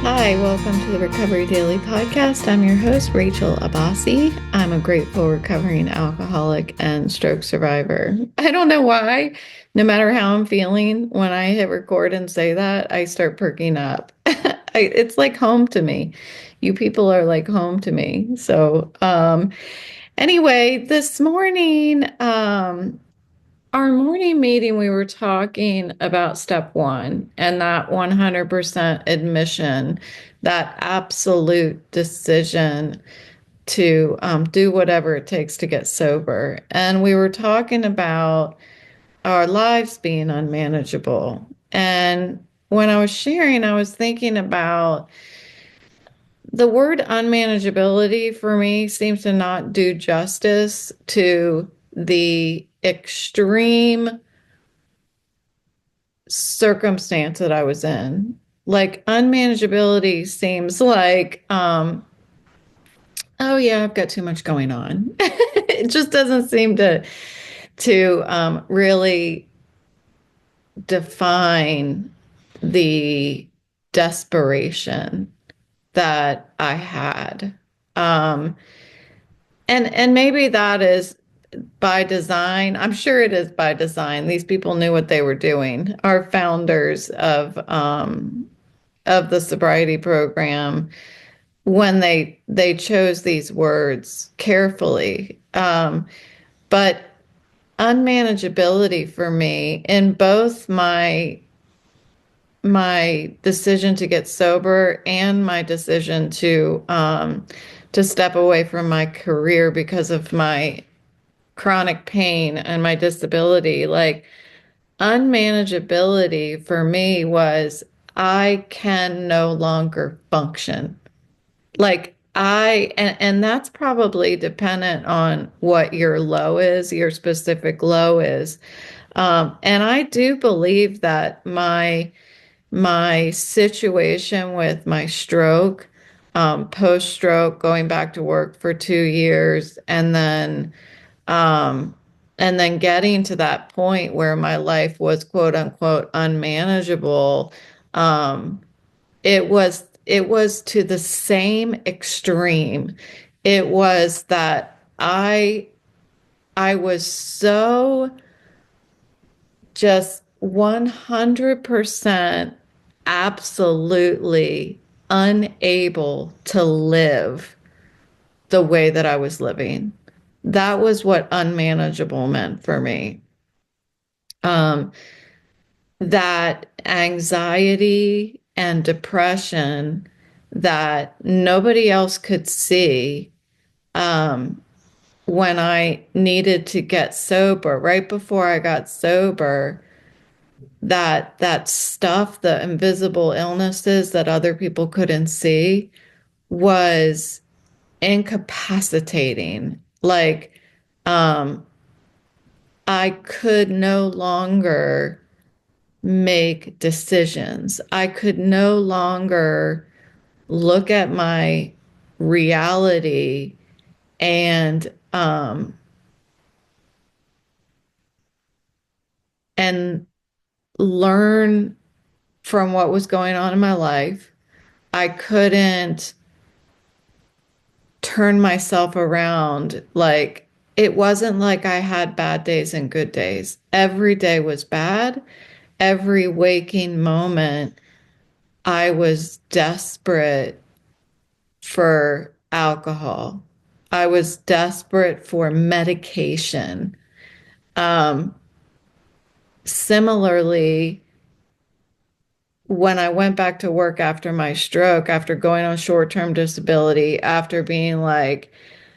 Hi, welcome to the Recovery Daily Podcast. I'm your host, Rachel Abassi. I'm a grateful recovering alcoholic and stroke survivor. I don't know why, no matter how I'm feeling, when I hit record and say that, I start perking up. It's like home to me. You people are like home to me. Anyway, this morning, our morning meeting, we were talking about step one and that 100% admission, that absolute decision to do whatever it takes to get sober. And we were talking about our lives being unmanageable. And when I was sharing, I was thinking about the word unmanageability for me seems to not do justice to the extreme circumstance that I was in. Like unmanageability seems like, oh yeah, I've got too much going on. It just doesn't seem to really define the desperation that I had. Um, and maybe that is by design. I'm sure it is by design. These people knew what they were doing. Our founders of the sobriety program, when they chose these words carefully. But unmanageability for me in both my decision to get sober and my decision to step away from my career because of my chronic pain and my disability, like unmanageability for me was I can no longer function. And that's probably dependent on what your low is, your specific low is. And I do believe that my situation with my stroke, post-stroke, going back to work for 2 years, um, and then getting to that point where my life was quote unquote unmanageable, um, it was to the same extreme. It was that I was so just 100% absolutely unable to live the way that I was living. That was what unmanageable meant for me. Um, that anxiety and depression that nobody else could see, um, when I needed to get sober, right before I got sober, that stuff, the invisible illnesses that other people couldn't see, was incapacitating. Like, um, I could no longer make decisions. I could no longer look at my reality and and learn from what was going on in my life. I couldn't turn myself around. Like, it wasn't like I had bad days and good days. Every day was bad. Every waking moment, I was desperate for alcohol. I was desperate for medication. Um, Similarly, when I went back to work after my stroke, after going on short-term disability, after being like,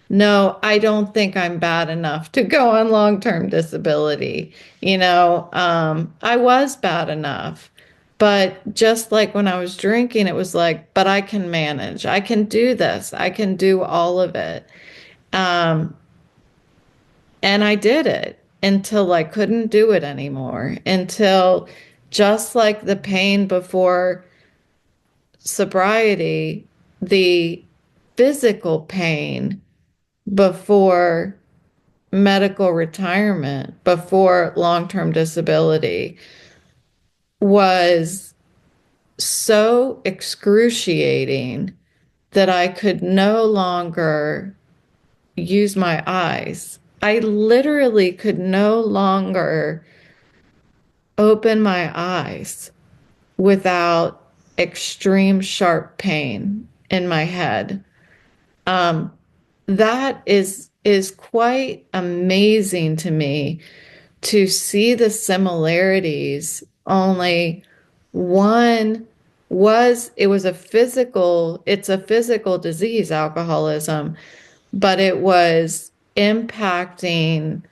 no, I don't think I'm bad enough to go on long-term disability. I was bad enough. But just like when I was drinking, it was like, but I can manage. I can do this. I can do all of it. Um, and I did it until I couldn't do it anymore, until just like the pain before sobriety, the physical pain before medical retirement, before long-term disability was so excruciating that I could no longer use my eyes. I literally could no longer open my eyes without extreme sharp pain in my head. Um, that is quite amazing to me to see the similarities. Only one was it was a physical, it's a physical disease, alcoholism, but it was impacting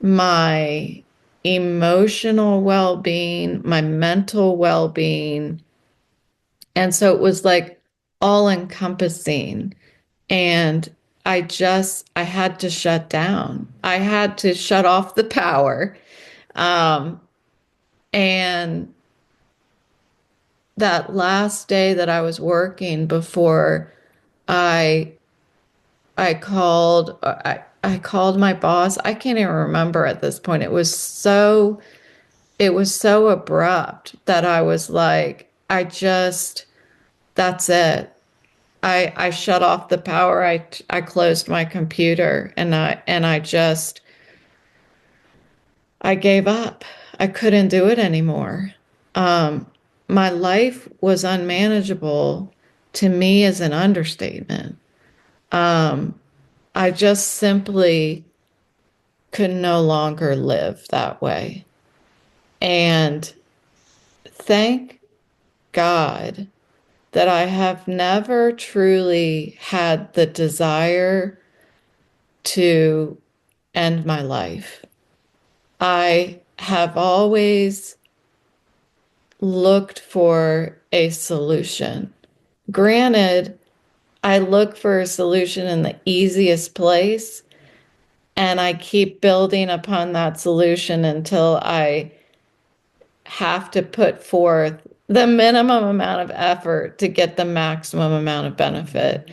my emotional well-being, my mental well-being. And so it was like all encompassing. And I had to shut down. I had to shut off the power. Um, and that last day that I was working before I I called my boss. I can't even remember at this point. It was so abrupt that I was like, that's it. I shut off the power. I closed my computer and I gave up. I couldn't do it anymore. Um, my life was unmanageable to me is an understatement. Um, I just simply could no longer live that way. And thank God that I have never truly had the desire to end my life. I have always looked for a solution. Granted, I look for a solution in the easiest place, and I keep building upon that solution until I have to put forth the minimum amount of effort to get the maximum amount of benefit.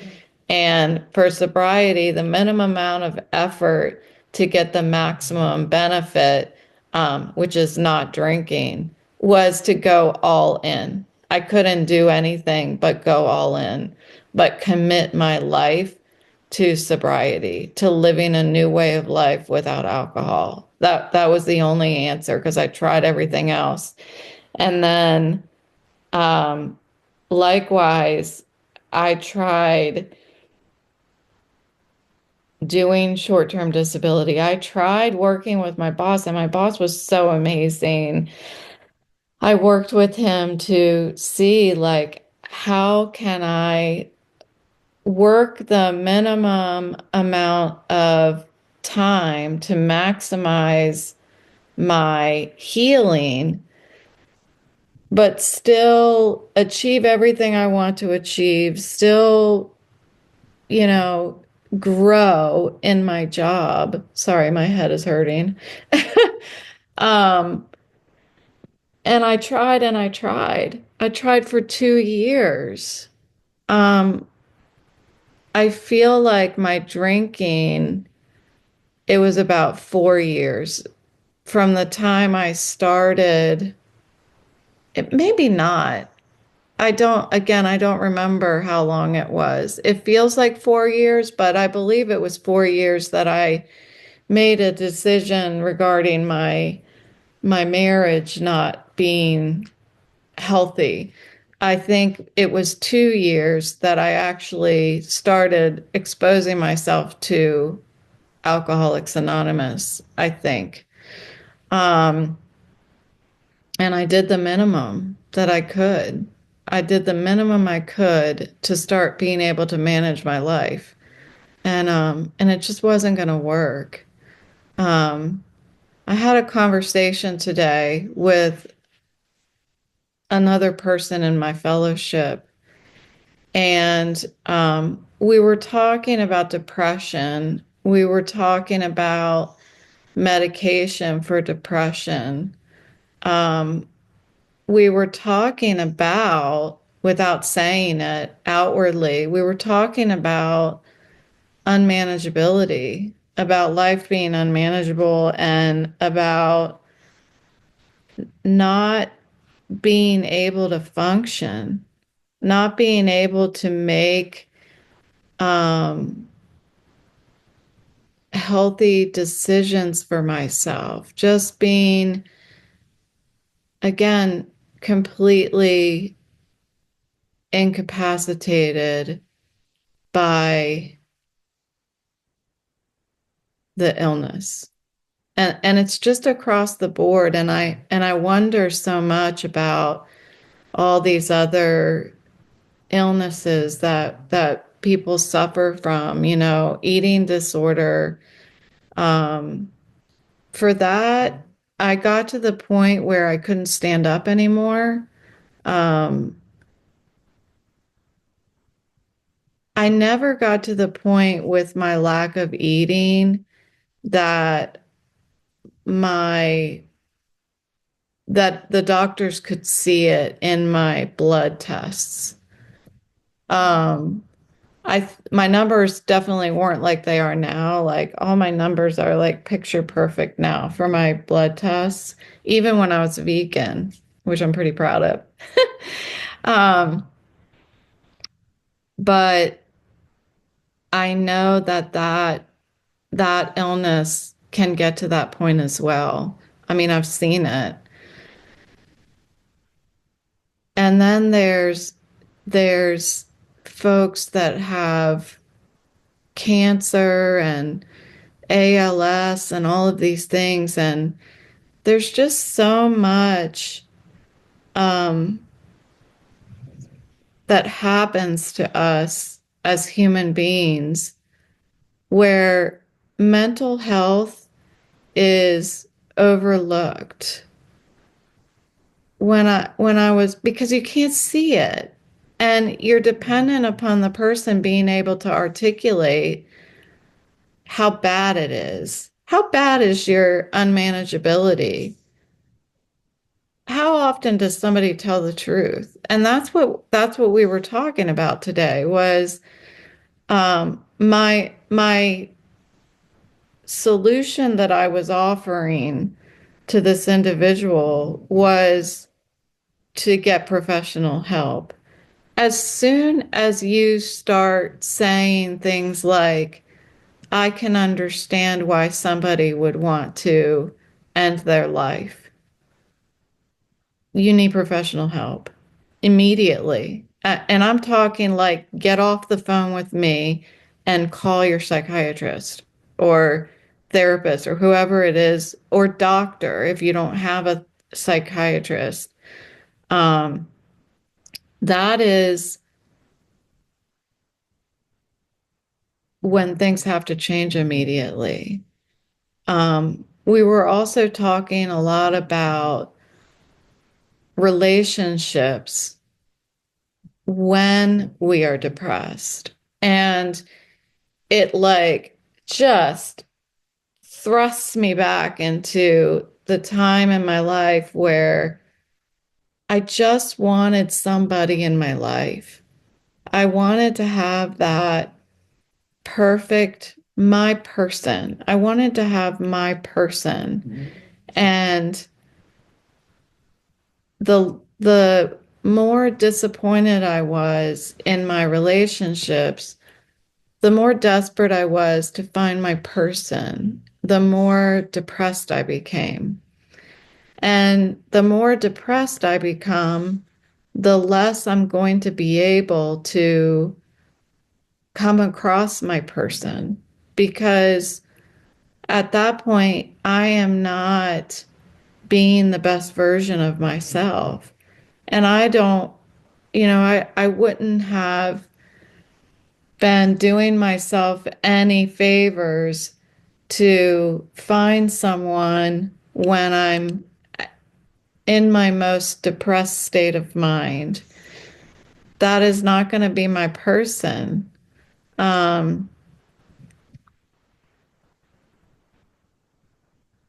And for sobriety, the minimum amount of effort to get the maximum benefit, which is not drinking, was to go all in. I couldn't do anything but go all in, but commit my life to sobriety, to living a new way of life without alcohol. That was the only answer because I tried everything else. And then um, likewise, I tried doing short-term disability. I tried working with my boss, and my boss was so amazing. I worked with him to see like how can I work the minimum amount of time to maximize my healing, but still achieve everything I want to achieve, still, you know, grow in my job. Sorry, my head is hurting. Um, and I tried and I tried. I tried for 2 years. Um, I feel like my drinking, it was about 4 years from the time I started. It maybe not. I don't remember how long it was. It feels like 4 years, but I believe it was 4 years that I made a decision regarding my marriage not being healthy. I think it was 2 years that I actually started exposing myself to Alcoholics Anonymous, I think. Um, and I did the minimum that I could. I did the minimum I could to start being able to manage my life. And it just wasn't going to work. Um, I had a conversation today with another person in my fellowship, and we were talking about depression. We were talking about medication for depression. Um, we were talking about, without saying it outwardly, we were talking about unmanageability, about life being unmanageable, and about not being able to function, not being able to make um, healthy decisions for myself, just being, again, completely incapacitated by the illness. And it's just across the board. And I wonder so much about all these other illnesses that people suffer from, eating disorder. Um, for that, I got to the point where I couldn't stand up anymore. Um, I never got to the point with my lack of eating that my that the doctors could see it in my blood tests. Um, my numbers definitely weren't like they are now. Like all my numbers are like picture perfect now for my blood tests, even when I was vegan, which I'm pretty proud of. Um, but I know that illness can get to that point as well. I mean, I've seen it. And then there's folks that have cancer and ALS and all of these things, and there's just so much um, that happens to us as human beings where mental health is overlooked. When I was, because you can't see it, and you're dependent upon the person being able to articulate how bad it is. How bad is your unmanageability? How often does somebody tell the truth? And that's what we were talking about today was my solution that I was offering to this individual was to get professional help. As soon as you start saying things like, I can understand why somebody would want to end their life, you need professional help immediately. And I'm talking like get off the phone with me and call your psychiatrist or therapist or whoever it is, or doctor if you don't have a psychiatrist. Um, that is when things have to change immediately. We were also talking a lot about relationships when we are depressed. And it like just thrusts me back into the time in my life where I just wanted somebody in my life. I wanted to have that perfect, my person. I wanted to have my person. And the more disappointed I was in my relationships, the more desperate I was to find my person, the more depressed I became. And the more depressed I become, the less I'm going to be able to come across my person because at that point, I am not being the best version of myself. And I don't, I wouldn't have been doing myself any favors to find someone when I'm in my most depressed state of mind. That is not going to be my person. Um,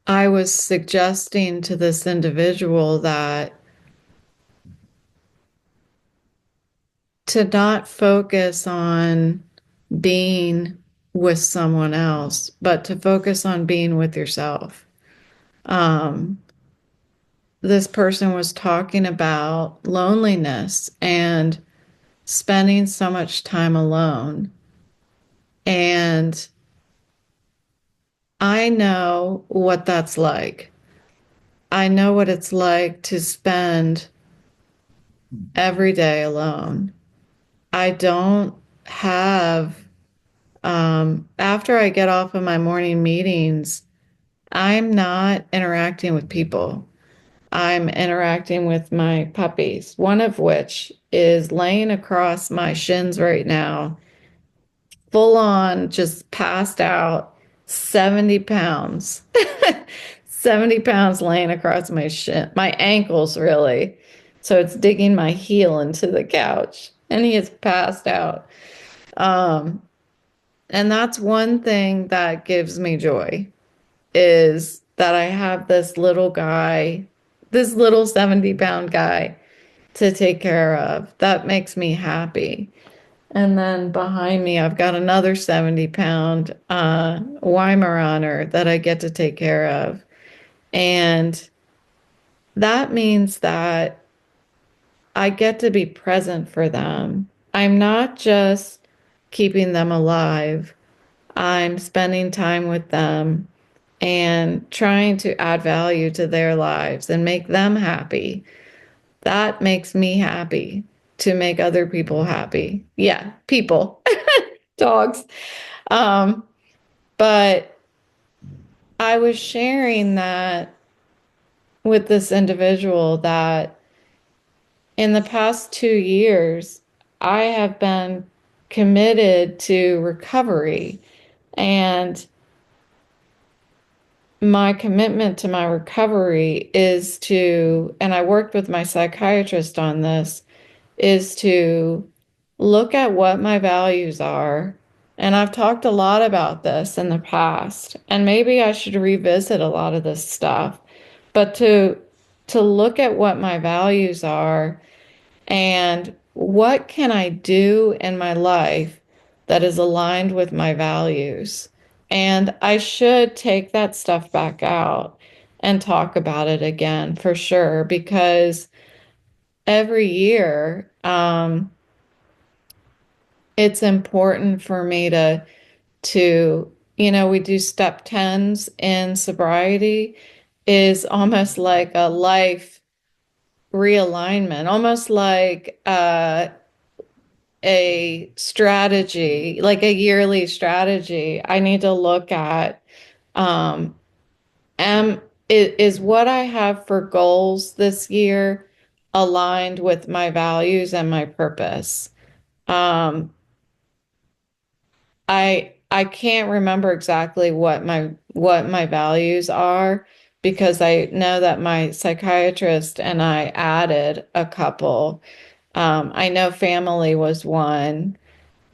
I was suggesting to this individual that to not focus on being with someone else, but to focus on being with yourself. Um, this person was talking about loneliness and spending so much time alone. And I know what that's like. I know what it's like to spend every day alone. I don't have, after I get off of my morning meetings, I'm not interacting with people. I'm interacting with my puppies, one of which is laying across my shins right now, full on, just passed out, 70 pounds. 70 pounds laying across my ankles, really. So it's digging my heel into the couch, and he is passed out. Um, and that's one thing that gives me joy is that I have this little guy, this little 70-pound guy to take care of. That makes me happy. And then behind me, I've got another 70-pound Weimaraner that I get to take care of. And that means that I get to be present for them. I'm not just keeping them alive, I'm spending time with them and trying to add value to their lives and make them happy. That makes me happy to make other people happy. Yeah, people, dogs. Um, but I was sharing that with this individual that in the past 2 years, I have been committed to recovery. And my commitment to my recovery is to, and I worked with my psychiatrist on this, is to look at what my values are. And I've talked a lot about this in the past, and maybe I should revisit a lot of this stuff, but to look at what my values are and what can I do in my life that is aligned with my values. And I should take that stuff back out and talk about it again for sure, because every year, it's important for me to, we do step 10s in sobriety is almost like a life realignment, almost like a strategy, like a yearly strategy. I need to look at um, is what I have for goals this year aligned with my values and my purpose. Um, I can't remember exactly what my values are because I know that my psychiatrist and I added a couple. I know family was one,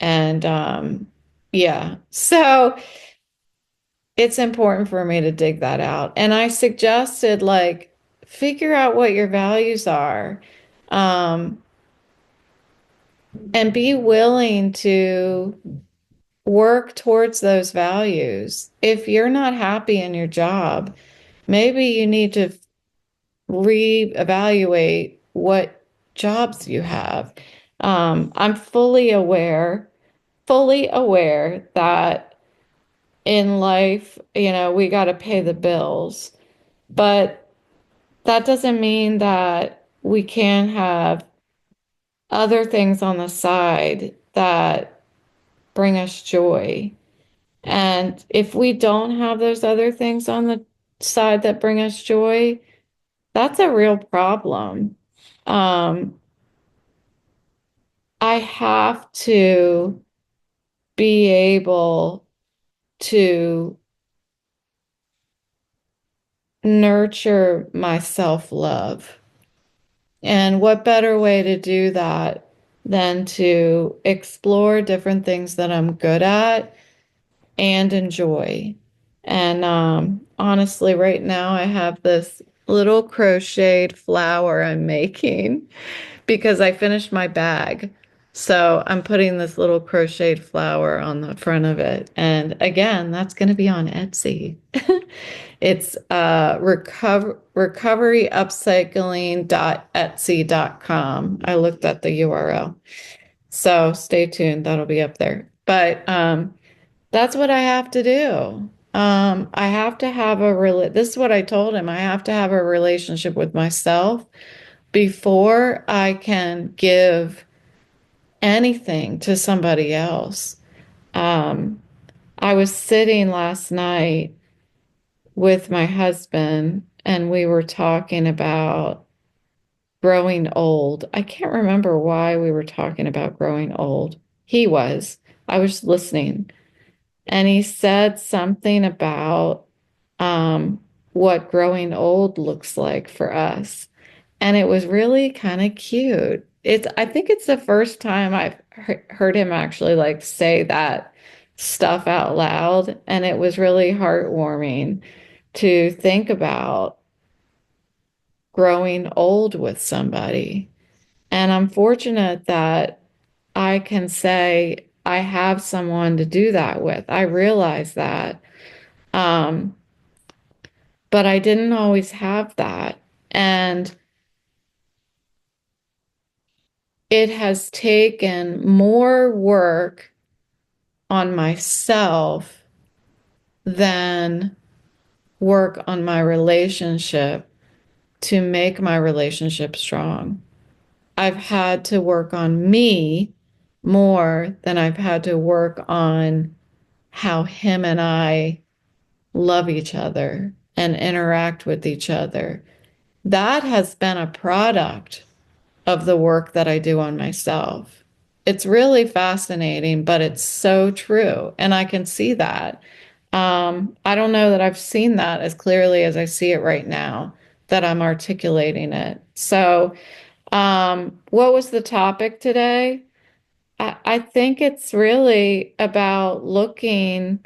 and yeah, so it's important for me to dig that out. And I suggested like figure out what your values are, um, and be willing to work towards those values. If you're not happy in your job, maybe you need to reevaluate what jobs you have. I'm fully aware that in life, we got to pay the bills, but that doesn't mean that we can't have other things on the side that bring us joy. And if we don't have those other things on the side that bring us joy, that's a real problem. Um, I have to be able to nurture my self-love. And what better way to do that than to explore different things that I'm good at and enjoy. And honestly, right now I have this little crocheted flower I'm making because I finished my bag. So I'm putting this little crocheted flower on the front of it. And again, that's going to be on Etsy. It's recoveryupcycling.etsy.com. I looked at the URL. So stay tuned. That'll be up there. But that's what I have to do. I have to have this is what I told him. I have to have a relationship with myself before I can give anything to somebody else. Um, I was sitting last night with my husband and we were talking about growing old. I can't remember why we were talking about growing old. He was. I was listening. And he said something about what growing old looks like for us. And it was really kind of cute. I think it's the first time I've heard him actually like say that stuff out loud. And it was really heartwarming to think about growing old with somebody. And I'm fortunate that I can say I have someone to do that with. I realize that. Um, but I didn't always have that. And it has taken more work on myself than work on my relationship to make my relationship strong. I've had to work on me more than I've had to work on how him and I love each other and interact with each other. That has been a product of the work that I do on myself. It's really fascinating, but it's so true. And I can see that. I don't know that I've seen that as clearly as I see it right now, that I'm articulating it. So, what was the topic today? I think it's really about looking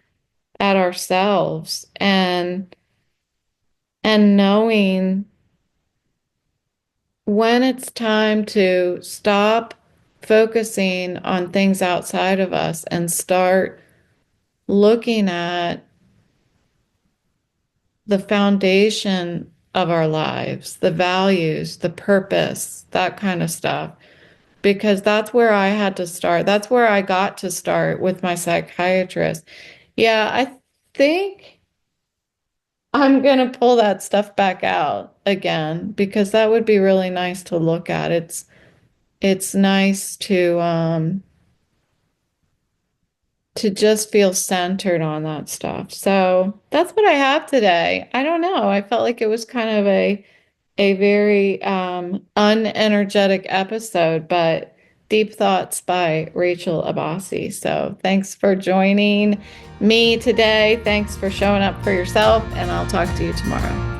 at ourselves and knowing when it's time to stop focusing on things outside of us and start looking at the foundation of our lives, the values, the purpose, that kind of stuff. Because that's where I had to start. That's where I got to start with my psychiatrist. Yeah, I think I'm going to pull that stuff back out again because that would be really nice to look at. It's nice to just feel centered on that stuff. So that's what I have today. I don't know. I felt like it was kind of a very unenergetic episode, but deep thoughts by Rachel Abasi. So thanks for joining me today. Thanks for showing up for yourself, and I'll talk to you tomorrow.